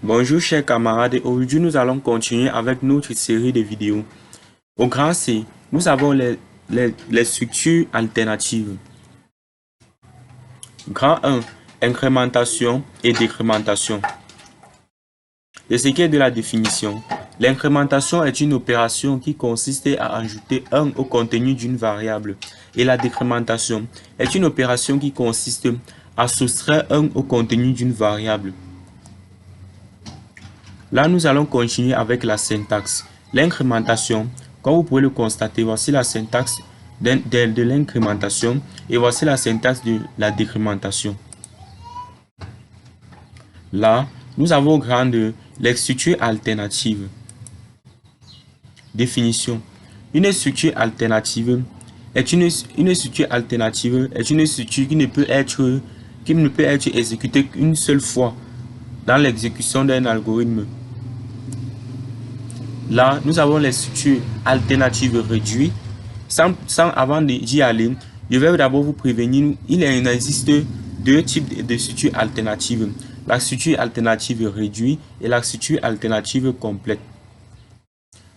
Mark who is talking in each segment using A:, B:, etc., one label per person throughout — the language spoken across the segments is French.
A: Bonjour chers camarades, aujourd'hui nous allons continuer avec notre série de vidéos. Au grand C, nous avons les structures alternatives. Grand 1, incrémentation et décrémentation. De ce qui est de la définition, l'incrémentation est une opération qui consiste à ajouter 1 au contenu d'une variable et la décrémentation est une opération qui consiste à soustraire 1 au contenu d'une variable. Là, nous allons continuer avec la syntaxe. L'incrémentation, comme vous pouvez le constater, voici la syntaxe de l'incrémentation et voici la syntaxe de la décrémentation. Là, nous avons grand 2, les structures alternatives. Définition. Une structure alternative est une structure qui ne peut être exécutée qu'une seule fois dans l'exécution d'un algorithme. Là, nous avons les structures alternatives réduites. Avant d'y aller, je vais d'abord vous prévenir, il existe deux types de structures alternatives. La structure alternative réduite et la structure alternative complète.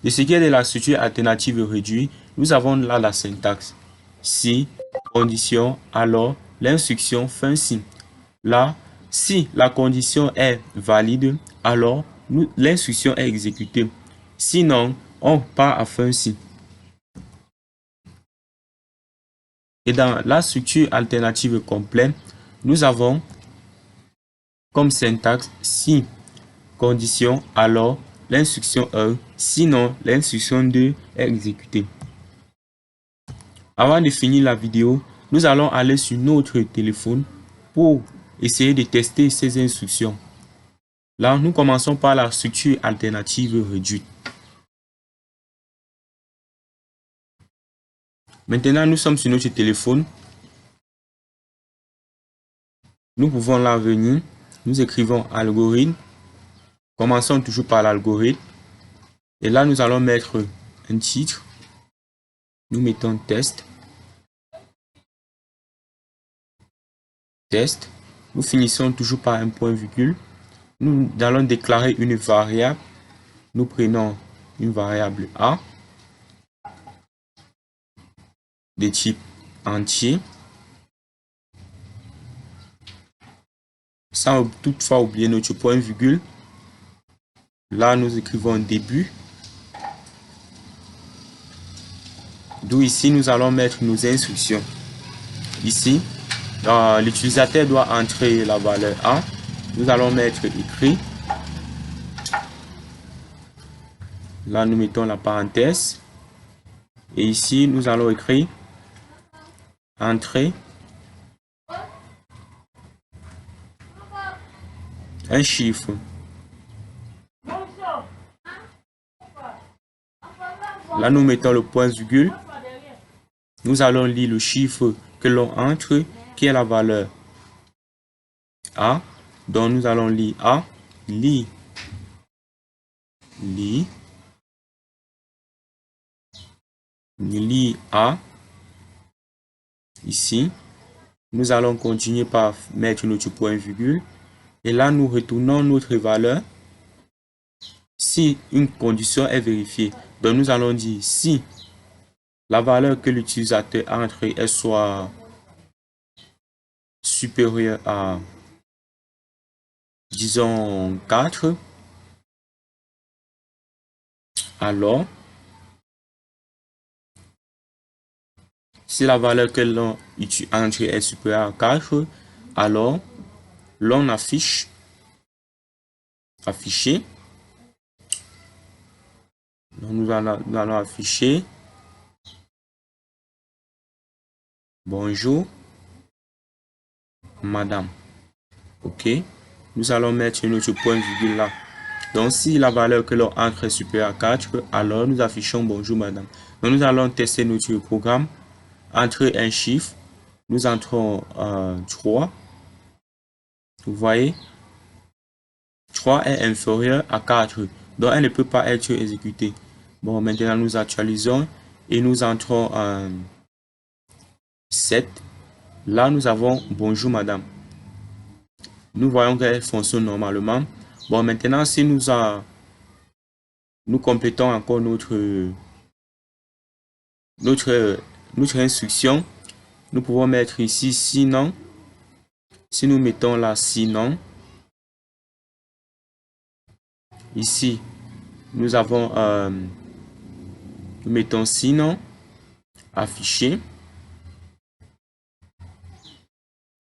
A: De ce qui est de la structure alternative réduite, nous avons là la syntaxe. Si, condition, alors, l'instruction, fin si. Là, si la condition est valide, alors l'instruction est exécutée. Sinon, on part à fin si. Et dans la structure alternative complète, nous avons comme syntaxe si, condition, alors, l'instruction 1, sinon l'instruction 2 est exécutée. Avant de finir la vidéo, nous allons aller sur notre téléphone pour essayer de tester ces instructions. Là, nous commençons par la structure alternative réduite. Maintenant, nous sommes sur notre téléphone. Nous pouvons là venir. Nous écrivons algorithme. Commençons toujours par l'algorithme. Et là, nous allons mettre un titre. Nous mettons test. Test. Nous finissons toujours par un point virgule. Nous allons déclarer une variable. Nous prenons une variable A de type entier. Sans toutefois oublier notre point virgule. Là, nous écrivons début. D'où ici, nous allons mettre nos instructions. Ici, l'utilisateur doit entrer la valeur A. Nous allons mettre écrit. Là, nous mettons la parenthèse. Et ici, nous allons écrire entrer un chiffre. Là, nous mettons le point virgule. Nous allons lire le chiffre que l'on entre, qui est la valeur A. Donc, nous allons lire A, lire A. Ici, nous allons continuer par mettre notre point virgule. Et là, nous retournons notre valeur si une condition est vérifiée. Donc, nous allons dire si la valeur que l'utilisateur a entrée est soit supérieure à, disons, 4, alors, si la valeur que l'on a entrée est supérieure à 4, alors, l'on afficher. Donc, nous allons afficher bonjour madame. Ok, nous allons mettre notre point virgule là. Donc si la valeur que l'on entre est supérieure à 4, alors nous affichons bonjour madame. Donc nous allons tester notre programme. Entrer un chiffre, nous entrons 3. Vous voyez, 3 est inférieur à 4, donc elle ne peut pas être exécutée. Bon, maintenant nous actualisons et nous entrons 7. Là, nous avons bonjour madame. Nous voyons qu'elle fonctionne normalement. Bon, maintenant, si nous complétons encore notre instruction, nous pouvons mettre ici sinon. Si nous mettons là sinon, ici, nous avons, nous mettons sinon, affiché.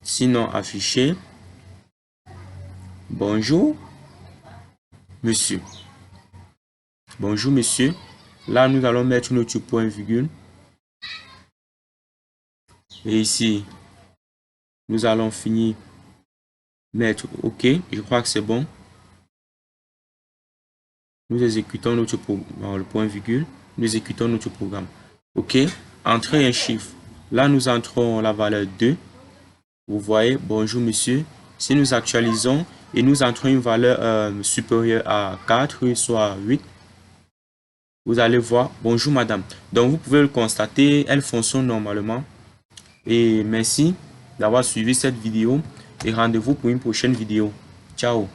A: Sinon affiché. Bonjour, monsieur. Bonjour, monsieur. Là, nous allons mettre notre point virgule. Et ici, nous allons finir mettre OK. Je crois que c'est bon. Nous exécutons notre le point virgule. Nous exécutons notre programme. OK. Entrez un chiffre. Là, nous entrons la valeur 2. Vous voyez, bonjour monsieur. Si nous actualisons et nous entrons une valeur supérieure à 4, soit 8, vous allez voir, bonjour madame. Donc, vous pouvez le constater, elle fonctionne normalement. Et merci d'avoir suivi cette vidéo et rendez-vous pour une prochaine vidéo. Ciao.